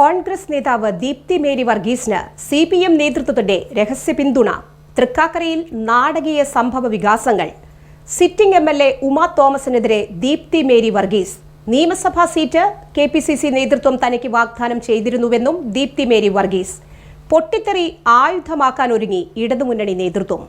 കോൺഗ്രസ് നേതാവ് Deepthi Mary വർഗീസിന് CPM നേതൃത്വത്തിന്റെ രഹസ്യ പിന്തുണ. തൃക്കാക്കരയിൽ നാടകീയ സംഭവ വികാസങ്ങൾ. സിറ്റിംഗ് MLA ഉമാ തോമസിനെതിരെ ദീപ്തി മേരി വർഗീസ്. നിയമസഭാ സീറ്റ് KPCC നേതൃത്വം തനിക്ക് വാഗ്ദാനം ചെയ്തിരുന്നുവെന്നും ദീപ്തി മേരി വർഗീസ്. പൊട്ടിത്തെറി ആയുധമാക്കാനൊരുങ്ങി ഇടതുമുന്നണി നേതൃത്വം.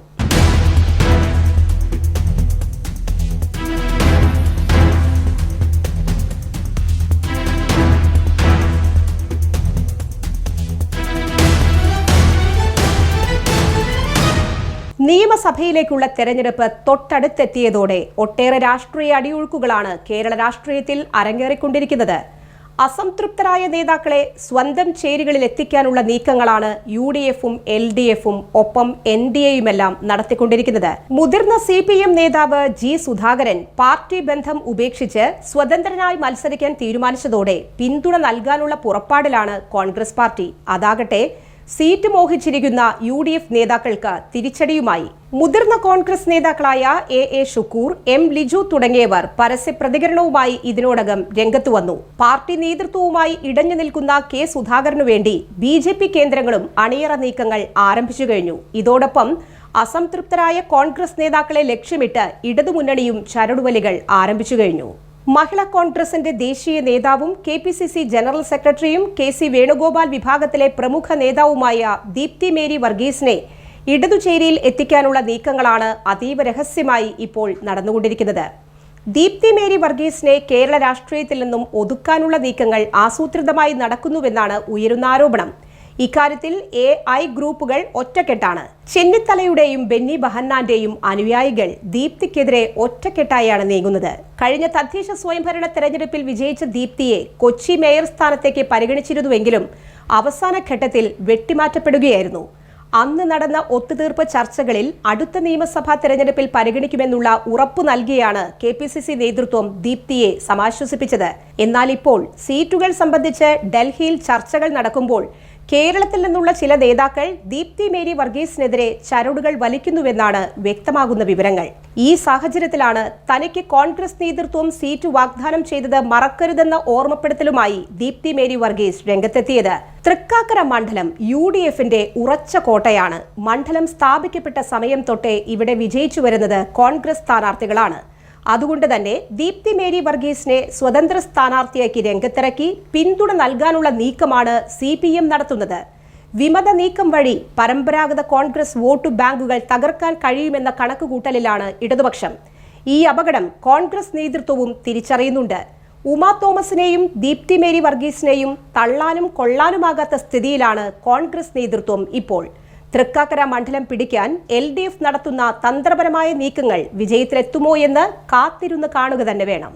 നിയമസഭയിലേക്കുള്ള തെരഞ്ഞെടുപ്പ് തൊട്ടടുത്തെത്തിയതോടെ ഒട്ടേറെ രാഷ്ട്രീയ അടിയൊഴുക്കുകളാണ് കേരള രാഷ്ട്രീയത്തിൽ അരങ്ങേറിക്കൊണ്ടിരിക്കുന്നത്. അസംതൃപ്തരായ നേതാക്കളെ സ്വന്തം ചേരികളിൽ എത്തിക്കാനുള്ള നീക്കങ്ങളാണ് UDF-ഉം LDF-ഉം ഒപ്പം NDA-യുമെല്ലാം നടത്തിക്കൊണ്ടിരിക്കുന്നത്. മുതിർന്ന CPM നേതാവ് G. സുധാകരൻ പാർട്ടി ബന്ധം ഉപേക്ഷിച്ച് സ്വതന്ത്രനായി മത്സരിക്കാൻ തീരുമാനിച്ചതോടെ പിന്തുണ നൽകാനുള്ള പുറപ്പാടിലാണ് കോൺഗ്രസ് പാർട്ടി. അതാകട്ടെ സീറ്റ് മോഹിച്ചിരിക്കുന്ന UDF നേതാക്കൾക്ക് തിരിച്ചടിയുമായി. മുതിർന്ന കോൺഗ്രസ് നേതാക്കളായ A. ഷുക്കൂർ, M. ലിജു തുടങ്ങിയവർ പരസ്യ പ്രതികരണവുമായി ഇതിനോടകം രംഗത്തു വന്നു. പാർട്ടി നേതൃത്വവുമായി ഇടഞ്ഞു നിൽക്കുന്ന K. സുധാകരനു വേണ്ടി BJP കേന്ദ്രങ്ങളും അണിയറ നീക്കങ്ങൾ ആരംഭിച്ചു കഴിഞ്ഞു. ഇതോടൊപ്പം അസംതൃപ്തരായ കോൺഗ്രസ് നേതാക്കളെ ലക്ഷ്യമിട്ട് ഇടതുമുന്നണിയും ചരടുവലികൾ ആരംഭിച്ചു കഴിഞ്ഞു. മഹിളാ കോൺഗ്രസിന്റെ ദേശീയ നേതാവും KPCC ജനറൽ സെക്രട്ടറിയും KC വേണുഗോപാൽ വിഭാഗത്തിലെ പ്രമുഖ നേതാവുമായ ദീപ്തി മേരി വർഗീസിനെ ഇടതുചേരിയിൽ എത്തിക്കാനുള്ള നീക്കങ്ങളാണ് അതീവ രഹസ്യമായി ഇപ്പോൾ നടന്നുകൊണ്ടിരിക്കുന്നത്. ദീപ്തി മേരി വർഗീസിനെ കേരള രാഷ്ട്രീയത്തിൽ നിന്നും ഒതുക്കാനുള്ള നീക്കങ്ങൾ ആസൂത്രിതമായി നടക്കുന്നുവെന്നാണ് ഉയരുന്ന ആരോപണം. ഇക്കാര്യത്തിൽ AI ഗ്രൂപ്പുകൾ ഒറ്റക്കെട്ടാണ്. ചെന്നിത്തലയുടെയും ബെന്നി ബഹന്നാന്റെയും അനുയായികൾ ദീപ്തിക്കെതിരെ ഒറ്റക്കെട്ടായാണ് നീങ്ങുന്നത്. കഴിഞ്ഞ തദ്ദേശ സ്വയംഭരണ തെരഞ്ഞെടുപ്പിൽ വിജയിച്ച ദീപ്തിയെ കൊച്ചി മേയർ സ്ഥാനത്തേക്ക് പരിഗണിച്ചിരുന്നുവെങ്കിലും അവസാന ഘട്ടത്തിൽ വെട്ടിമാറ്റപ്പെടുകയായിരുന്നു. അന്ന് നടന്ന ഒത്തുതീർപ്പ് ചർച്ചകളിൽ അടുത്ത നിയമസഭാ തെരഞ്ഞെടുപ്പിൽ പരിഗണിക്കുമെന്നുള്ള ഉറപ്പു നൽകിയാണ് KPCC നേതൃത്വം ദീപ്തിയെ സമാശ്വസിപ്പിച്ചത്. എന്നാൽ ഇപ്പോൾ സീറ്റുകൾ സംബന്ധിച്ച് ഡൽഹിയിൽ ചർച്ചകൾ നടക്കുമ്പോൾ കേരളത്തിൽ നിന്നുള്ള ചില നേതാക്കൾ ദീപ്തി മേരി വർഗീസിനെതിരെ ചരടുകൾ വലിക്കുന്നുവെന്നാണ് വ്യക്തമാകുന്ന വിവരങ്ങൾ. ഈ സാഹചര്യത്തിലാണ് തനിക്ക് കോൺഗ്രസ് നേതൃത്വം സീറ്റ് വാഗ്ദാനം ചെയ്തത് മറക്കരുതെന്ന ഓർമ്മപ്പെടുത്തലുമായി ദീപ്തി മേരി വർഗീസ് രംഗത്തെത്തിയത്. തൃക്കാക്കര മണ്ഡലം UDF-ന്റെ ഉറച്ച കോട്ടയാണ്. മണ്ഡലം സ്ഥാപിക്കപ്പെട്ട സമയം തൊട്ടേ ഇവിടെ വിജയിച്ചു വരുന്നത് കോൺഗ്രസ് സ്ഥാനാർത്ഥികളാണ്. അതുകൊണ്ട് തന്നെ ദീപ്തി മേരി വർഗീസിനെ സ്വതന്ത്ര സ്ഥാനാർത്ഥിയാക്കി രംഗത്തിറക്കി പിന്തുണ നൽകാനുള്ള നീക്കമാണ് CPM നടത്തുന്നത്. വിമത നീക്കം വഴി പരമ്പരാഗത കോൺഗ്രസ് വോട്ട് ബാങ്കുകൾ തകർക്കാൻ കഴിയുമെന്ന കണക്കുകൂട്ടലിലാണ് ഇടതുപക്ഷം. ഈ അപകടം കോൺഗ്രസ് നേതൃത്വവും തിരിച്ചറിയുന്നുണ്ട്. ഉമാ തോമസിനെയും ദീപ്തി മേരി വർഗീസിനെയും തള്ളാനും കൊള്ളാനുമാകാത്ത സ്ഥിതിയിലാണ് കോൺഗ്രസ് നേതൃത്വം ഇപ്പോൾ. തൃക്കാക്കര മണ്ഡലം പിടിക്കാൻ LDF നടത്തുന്ന തന്ത്രപരമായ നീക്കങ്ങൾ വിജയത്തിലെത്തുമോ എന്ന് കാത്തിരുന്ന് കാണുക തന്നെ വേണം.